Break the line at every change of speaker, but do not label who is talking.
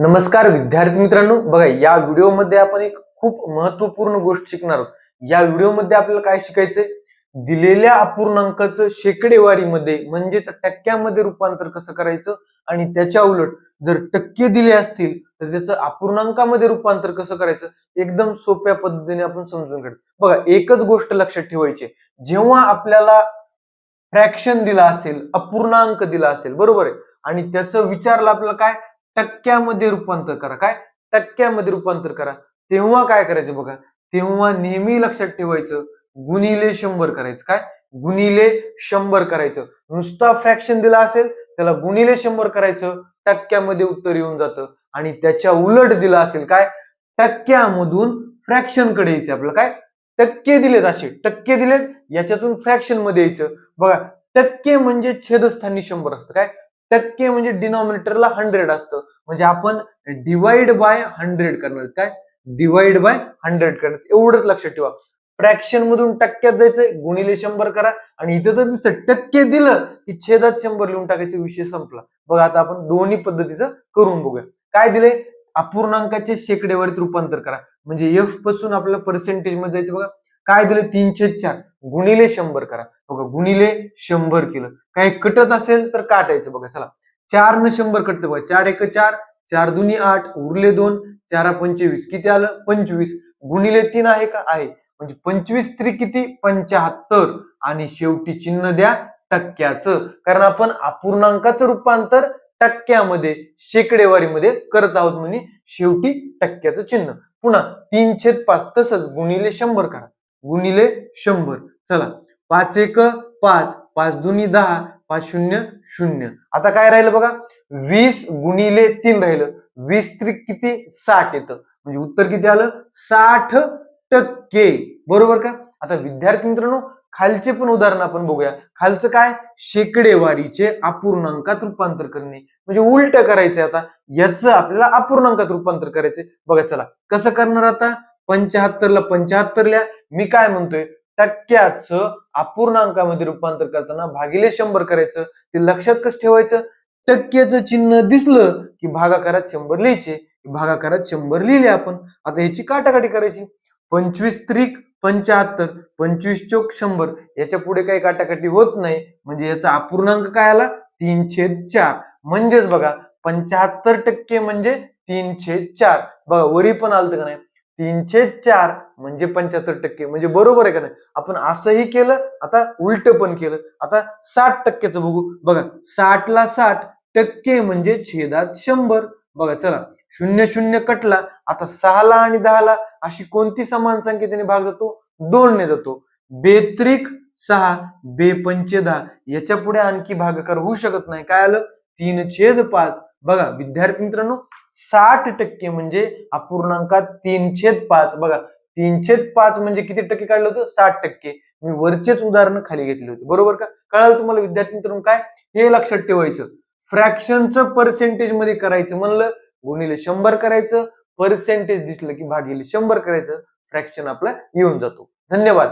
नमस्कार विद्यार्थी मित्रांनो, बघा या व्हिडिओमध्ये आपण एक खूप महत्त्वपूर्ण गोष्ट शिकणार आहोत. या व्हिडिओमध्ये आपल्याला काय शिकायचंय? दिलेल्या अपूर्णांकाचं शेकडेवारीमध्ये म्हणजेच टक्क्यामध्ये रूपांतर कसं करायचं आणि त्याच्या उलट जर टक्के दिले असतील तर त्याचं अपूर्णांकामध्ये रूपांतर कसं करायचं एकदम सोप्या पद्धतीने आपण समजून घेऊ. बघा एकच गोष्ट लक्षात ठेवायची, जेव्हा आपल्याला फ्रॅक्शन दिला असेल, अपूर्णांक दिला असेल, बरोबर आहे, आणि त्याचं विचारलं आपल्याला काय टक्क्यामध्ये रूपांतर करा, काय टक्क्यामध्ये रूपांतर करा, तेव्हा काय करायचं बघा, तेव्हा नेहमी लक्षात ठेवायचं गुणिले 100 करायचं. काय गुणिले 100 करायचं. नुसता फ्रॅक्शन दिला असेल त्याला गुणिले 100 करायचं, टक्क्यामध्ये उत्तर येऊन जातं. आणि त्याच्या उलट दिला असेल काय टक्क्यामधून फ्रॅक्शन कडे यायचं. आपलं काय टक्के दिलेत, असे टक्के दिलेत, याच्यातून फ्रॅक्शन मध्ये यायचं. बघा टक्के म्हणजे छेदस्थानी 100 असतं. काय टक्के म्हणजे डिनॉमिनेटरला 100 असतं, म्हणजे आपण डिवाइड बाय 100 करणार. काय डिवाइड बाय 100 करणार, एवढंच लक्षात ठेवा. फ्रॅक्शन मधून टक्क्यात जायचं, गुणिले 100 करा, आणि इथं तर दिसतं टक्के दिलं की छेदात 100 लिहून टाकायचा, विषय संपला. बघा आता आपण दोन्ही पद्धतीचं करून बघूया. काय दिले? अपूर्णांकाचे शेकडेवारीत रूपांतर करा, म्हणजे एफ पासून आपल्याला पर्सेंटेज मध्ये जायचं. बघा काय दिलं 3/4 गुणिले 100 करा. बघा गुणिले 100 केलं, काही कटत असेल तर काटायचं. बघा चला 4 न 100 कटतं. बघा 4 1 4, 4 2 8, उरले 2, 4 25, किती आलं 25, गुणिले 3 आहे का आहे, म्हणजे 25 3 किती 75, आणि शेवटी चिन्ह द्या टक्क्याचं, कारण आपण अपूर्णांकाचं रूपांतर टक्क्यामध्ये शेकडेवारीमध्ये करत आहोत, म्हणजे शेवटी टक्क्याचं चिन्ह. पुन्हा 3/5 तसंच गुणिले 100 करा, गुणिले 100. चला 5 1 5, 5 2 10, 5 0 0. आता काय राहिलं बघा 20 गुणिले 3 राहिलं, 20 3 किती 60 येतं, म्हणजे उत्तर किती आलं 60%. बरोबर का? आता विद्यार्थी मित्रांनो खालचे पण उदाहरण आपण बघूया. खालचं काय शेकडेवारीचे अपूर्णांकात रूपांतर करणे, म्हणजे उलट करायचंय. आता याचं आपल्याला अपूर्णांकात रूपांतर करायचंय. बघा चला कसं करणार. आता 75 ला 75 लिहा. मी काय म्हणतोय टक्क्याचं अपूर्णांकामध्ये रूपांतर करताना भागिले 100 करायचं. ते लक्षात कसं ठेवायचं, टक्क्याचं चिन्ह दिसलं की भागाकारात 100 लिहायचे. भागाकारात 100 लिहिले आपण. आता ह्याची काटाकाटी करायची. 25 त्रिक 75, 25 चोक 100, याच्या पुढे काही काटाकाटी होत नाही, म्हणजे याचा अपूर्णांक काय आला 3/4. म्हणजेच बघा 75% म्हणजे 3/4. बघा वरी पण आलं का नाही 3/4 म्हणजे 75%, म्हणजे बरोबर आहे का नाही. आपण असंही केलं, आता उलट पण केलं. आता 60%चं बघू. बघा 60 ला 60% म्हणजे छेदात 100. बघा चला 0 0 कटला. आता 6 ला आणि 10 ला अशी कोणती समान संख्येने भाग जातो 2 ने जातो. बेत्रिक 6, बेपंचे 10, याच्या पुढे आणखी भागाकार होऊ शकत नाही. काय आलं 3/5. बघा विद्यार्थी मित्रांनो 60% म्हणजे अपूर्णांकात 3/5. बघा 3/5 म्हणजे किती टक्के काढलं होतं 60%. मी वरचेच उदाहरण खाली घेतले होते. बरोबर का? कळालं तुम्हाला विद्यार्थी मित्रांनो? काय हे लक्षात ठेवायचं, फ्रॅक्शनचं पर्सेंटेज मध्ये करायचं म्हणलं गुणिले 100 करायचं, पर्सेंटेज दिसलं की भागिले 100 करायचं, फ्रॅक्शन आपला येऊन जातो. धन्यवाद.